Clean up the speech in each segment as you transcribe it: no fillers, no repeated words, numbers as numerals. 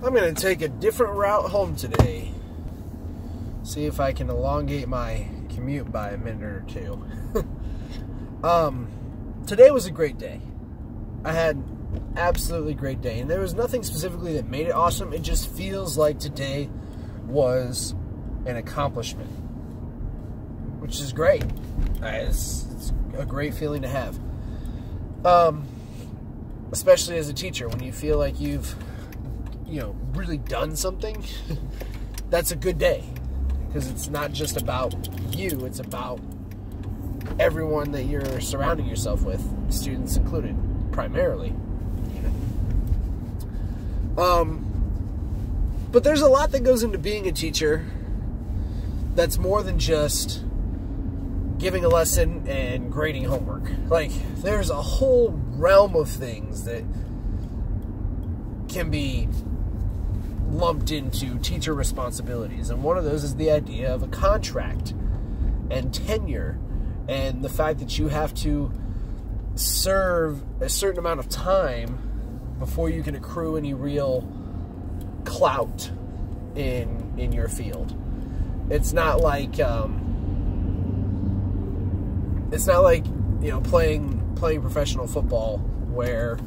I'm going to take a different route home today. See if I can elongate my commute by a minute or two. Today was a great day. I had an absolutely great day. And there was nothing specifically that made it awesome. It just feels like today was an accomplishment, which is great. It's a great feeling to have. Especially as a teacher, when you feel like you've, really done something, that's a good day. Because it's not just about you, it's about everyone that you're surrounding yourself with, students included, primarily. But there's a lot that goes into being a teacher that's more than just giving a lesson and grading homework. Like, there's a whole realm of things that can be lumped into teacher responsibilities, and one of those is the idea of a contract and tenure, and the fact that you have to serve a certain amount of time before you can accrue any real clout in your field. It's not like playing professional football, where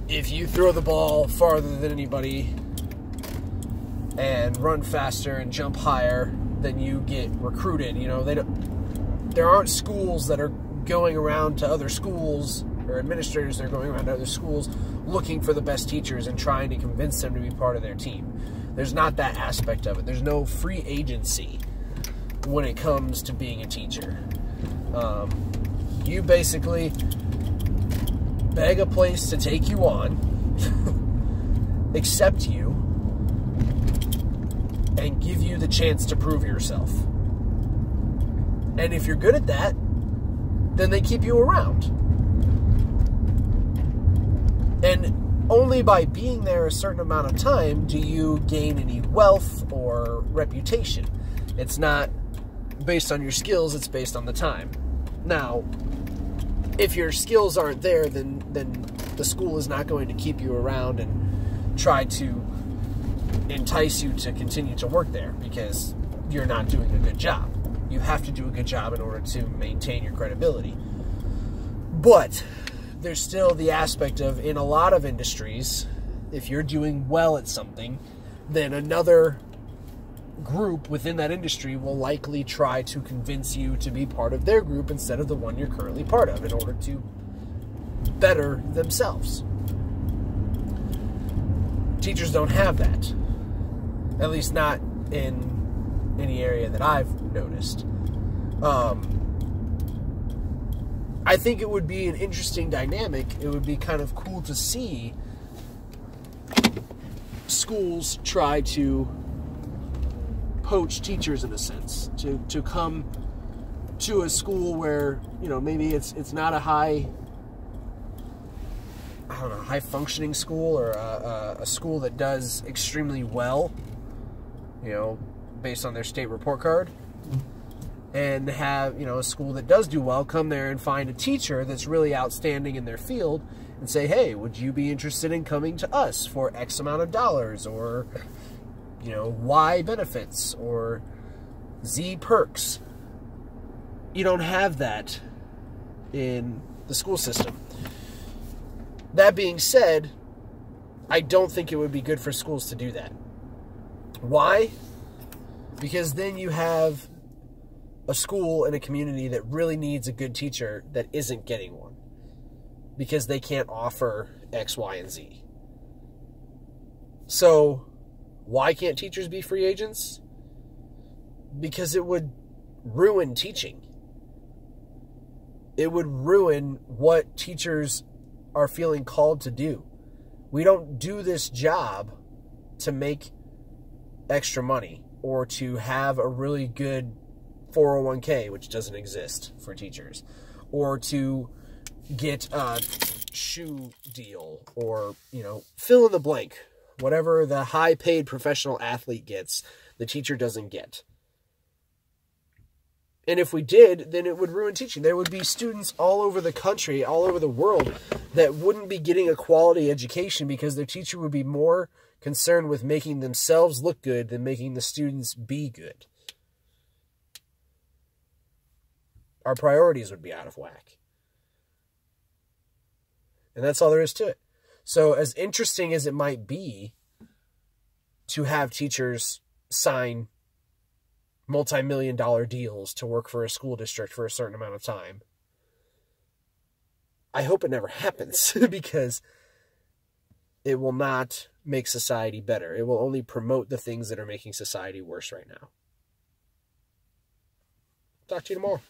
if you throw the ball farther than anybody and run faster and jump higher, then you get recruited. There aren't schools that are going around to other schools, or administrators that are going around to other schools looking for the best teachers and trying to convince them to be part of their team. There's not that aspect of it. There's no free agency when it comes to being a teacher. You basically beg a place to take you on, accept you, and give you the chance to prove yourself. And if you're good at that, then they keep you around. And only by being there a certain amount of time do you gain any wealth or reputation. It's not based on your skills, it's based on the time. Now, if your skills aren't there, then the school is not going to keep you around and try to entice you to continue to work there, because you're not doing a good job. You have to do a good job in order to maintain your credibility. But there's still the aspect of, in a lot of industries, if you're doing well at something, then another group within that industry will likely try to convince you to be part of their group instead of the one you're currently part of, in order to better themselves. Teachers don't have that. At least not in any area that I've noticed. I think it would be an interesting dynamic. It would be kind of cool to see schools try to poach teachers, in a sense, to come to a school where, maybe it's not a high functioning school, or a school that does extremely well, based on their state report card, and have, a school that does do well come there and find a teacher that's really outstanding in their field and say, hey, would you be interested in coming to us for X amount of dollars, or Y benefits, or Z perks. You don't have that in the school system. That being said, I don't think it would be good for schools to do that. Why? Because then you have a school in a community that really needs a good teacher that isn't getting one, because they can't offer X, Y, and Z. So, why can't teachers be free agents? Because it would ruin teaching. It would ruin what teachers are feeling called to do. We don't do this job to make extra money or to have a really good 401k, which doesn't exist for teachers, or to get a shoe deal, or, fill in the blank. Whatever the high-paid professional athlete gets, the teacher doesn't get. And if we did, then it would ruin teaching. There would be students all over the country, all over the world, that wouldn't be getting a quality education because their teacher would be more concerned with making themselves look good than making the students be good. Our priorities would be out of whack. And that's all there is to it. So as interesting as it might be to have teachers sign multi-million-dollar deals to work for a school district for a certain amount of time, I hope it never happens because it will not make society better. It will only promote the things that are making society worse right now. Talk to you tomorrow.